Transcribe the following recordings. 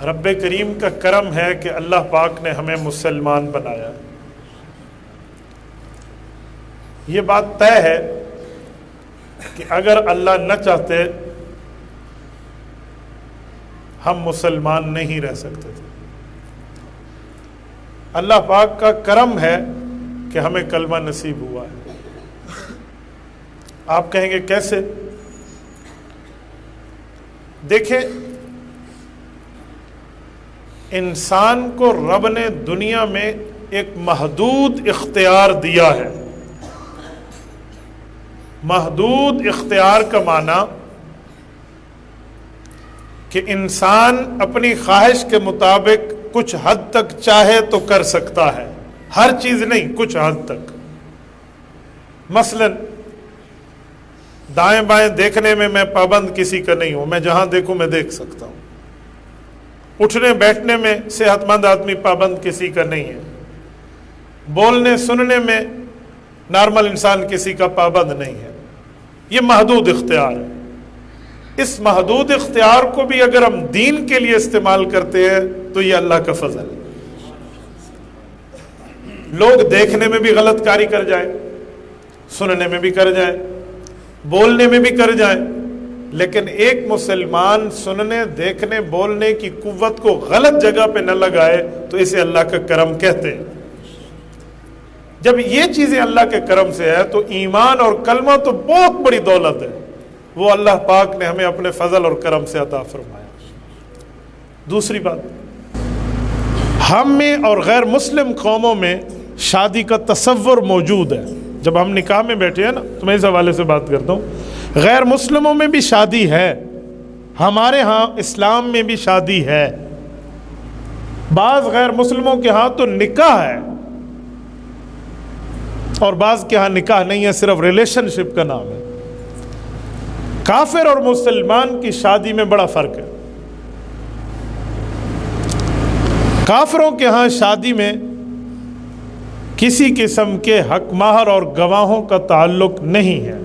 رب کریم کا کرم ہے کہ اللہ پاک نے ہمیں مسلمان بنایا. یہ بات طے ہے کہ اگر اللہ نہ چاہتے ہم مسلمان نہیں رہ سکتے تھے. اللہ پاک کا کرم ہے کہ ہمیں کلمہ نصیب ہوا ہے. آپ کہیں گے کیسے؟ دیکھیں، انسان کو رب نے دنیا میں ایک محدود اختیار دیا ہے. محدود اختیار کا معنی کہ انسان اپنی خواہش کے مطابق کچھ حد تک چاہے تو کر سکتا ہے، ہر چیز نہیں، کچھ حد تک. مثلا دائیں بائیں دیکھنے میں پابند کسی کا نہیں ہوں، میں جہاں دیکھوں میں دیکھ سکتا ہوں. اٹھنے بیٹھنے میں صحت مند آدمی پابند کسی کا نہیں ہے. بولنے سننے میں نارمل انسان کسی کا پابند نہیں ہے. یہ محدود اختیار ہے. اس محدود اختیار کو بھی اگر ہم دین کے لیے استعمال کرتے ہیں تو یہ اللہ کا فضل ہے. لوگ دیکھنے میں بھی غلط کاری کر جائیں، سننے میں بھی کر جائیں، بولنے میں بھی کر جائیں، لیکن ایک مسلمان سننے، دیکھنے، بولنے کی قوت کو غلط جگہ پہ نہ لگائے تو اسے اللہ کا کرم کہتے ہیں. جب یہ چیزیں اللہ کے کرم سے ہے تو ایمان اور کلمہ تو بہت بڑی دولت ہے، وہ اللہ پاک نے ہمیں اپنے فضل اور کرم سے عطا فرمایا. دوسری بات، ہم میں اور غیر مسلم قوموں میں شادی کا تصور موجود ہے. جب ہم نکاح میں بیٹھے ہیں نا تو میں اس حوالے سے بات کرتا ہوں. غیر مسلموں میں بھی شادی ہے، ہمارے ہاں اسلام میں بھی شادی ہے. بعض غیر مسلموں کے ہاں تو نکاح ہے اور بعض کے ہاں نکاح نہیں ہے، صرف ریلیشن شپ کا نام ہے. کافر اور مسلمان کی شادی میں بڑا فرق ہے. کافروں کے ہاں شادی میں کسی قسم کے حق مہر اور گواہوں کا تعلق نہیں ہے.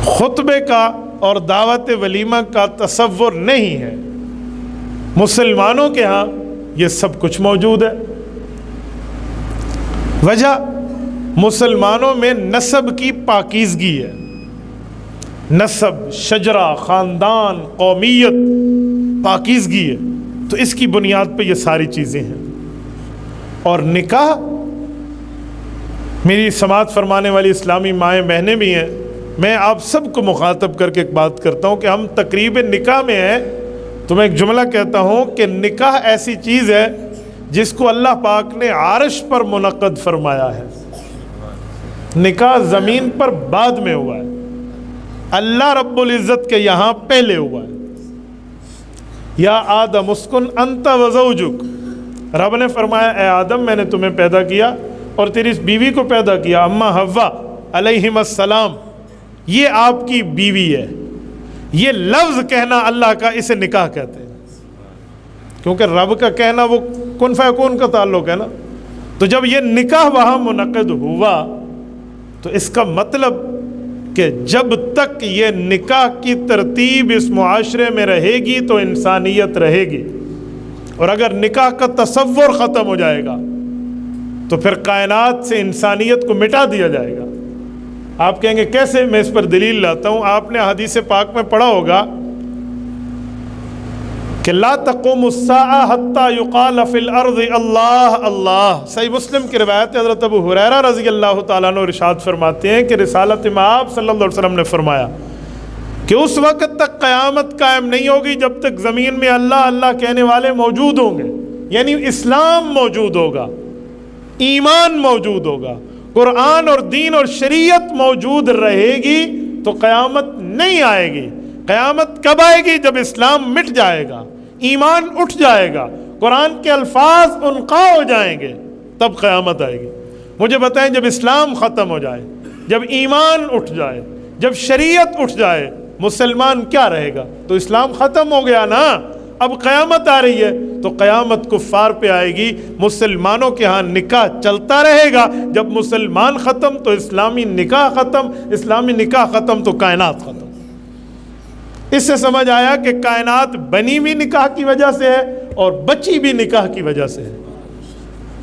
خطبے کا اور دعوت ولیمہ کا تصور نہیں ہے. مسلمانوں کے ہاں یہ سب کچھ موجود ہے. وجہ مسلمانوں میں نسب کی پاکیزگی ہے. نسب، شجرہ، خاندان، قومیت، پاکیزگی ہے. تو اس کی بنیاد پہ یہ ساری چیزیں ہیں. اور نکاح، میری سماعت فرمانے والی اسلامی مائیں بہنیں بھی ہیں، میں آپ سب کو مخاطب کر کے ایک بات کرتا ہوں کہ ہم تقریب نکاح میں ہیں تو میں ایک جملہ کہتا ہوں کہ نکاح ایسی چیز ہے جس کو اللہ پاک نے عرش پر منعقد فرمایا ہے. نکاح زمین پر بعد میں ہوا ہے، اللہ رب العزت کے یہاں پہلے ہوا ہے. یا آدم اسکن انت وزوجک، رب نے فرمایا اے آدم میں نے تمہیں پیدا کیا اور تیری اس بیوی کو پیدا کیا، اما حوا علیہم السلام، یہ آپ کی بیوی ہے. یہ لفظ کہنا اللہ کا، اسے نکاح کہتے ہیں، کیونکہ رب کا کہنا وہ کن فیکون کا تعلق ہے نا. تو جب یہ نکاح وہاں منعقد ہوا تو اس کا مطلب کہ جب تک یہ نکاح کی ترتیب اس معاشرے میں رہے گی تو انسانیت رہے گی، اور اگر نکاح کا تصور ختم ہو جائے گا تو پھر کائنات سے انسانیت کو مٹا دیا جائے گا. آپ کہیں گے کیسے؟ میں اس پر دلیل لاتا ہوں. آپ نے حدیث پاک میں پڑھا ہوگا کہ لا تقوم الساعہ حتی یقال فی الارض اللہ اللہ. صحیح مسلم کی روایت حضرت ابو ہریرہ رضی اللہ تعالیٰ عنہ ارشاد فرماتے ہیں کہ رسالت مآب صلی اللہ علیہ وسلم نے فرمایا کہ اس وقت تک قیامت قائم نہیں ہوگی جب تک زمین میں اللہ اللہ کہنے والے موجود ہوں گے. یعنی اسلام موجود ہوگا، ایمان موجود ہوگا، قرآن اور دین اور شریعت موجود رہے گی تو قیامت نہیں آئے گی. قیامت کب آئے گی؟ جب اسلام مٹ جائے گا، ایمان اٹھ جائے گا، قرآن کے الفاظ القاء ہو جائیں گے، تب قیامت آئے گی. مجھے بتائیں جب اسلام ختم ہو جائے، جب ایمان اٹھ جائے، جب شریعت اٹھ جائے، مسلمان کیا رہے گا؟ تو اسلام ختم ہو گیا نا. اب قیامت آ رہی ہے تو قیامت کفار پہ آئے گی. مسلمانوں کے ہاں نکاح چلتا رہے گا. جب مسلمان ختم تو اسلامی نکاح ختم، اسلامی نکاح ختم تو کائنات ختم. اس سے سمجھ آیا کہ کائنات بنی بھی نکاح کی وجہ سے ہے اور بچی بھی نکاح کی وجہ سے ہے۔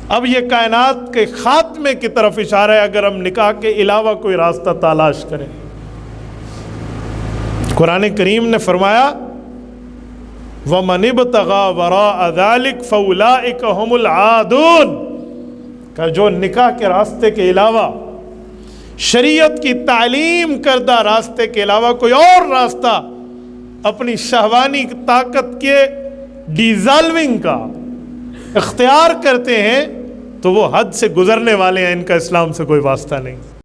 اب یہ کائنات کے خاتمے کی طرف اشارہ ہے اگر ہم نکاح کے علاوہ کوئی راستہ تلاش کریں۔ قرآن کریم نے فرمایا وَمَنِ ابْتَغَىٰ وَرَاءَ ذَلِكَ فَأُولَٰئِكَ هُمُ الْعَادُونَ، کہ جو نکاح کے راستے کے علاوہ، شریعت کی تعلیم کردہ راستے کے علاوہ کوئی اور راستہ اپنی شہوانی طاقت کے ڈیزالونگ کا اختیار کرتے ہیں تو وہ حد سے گزرنے والے ہیں، ان کا اسلام سے کوئی واسطہ نہیں۔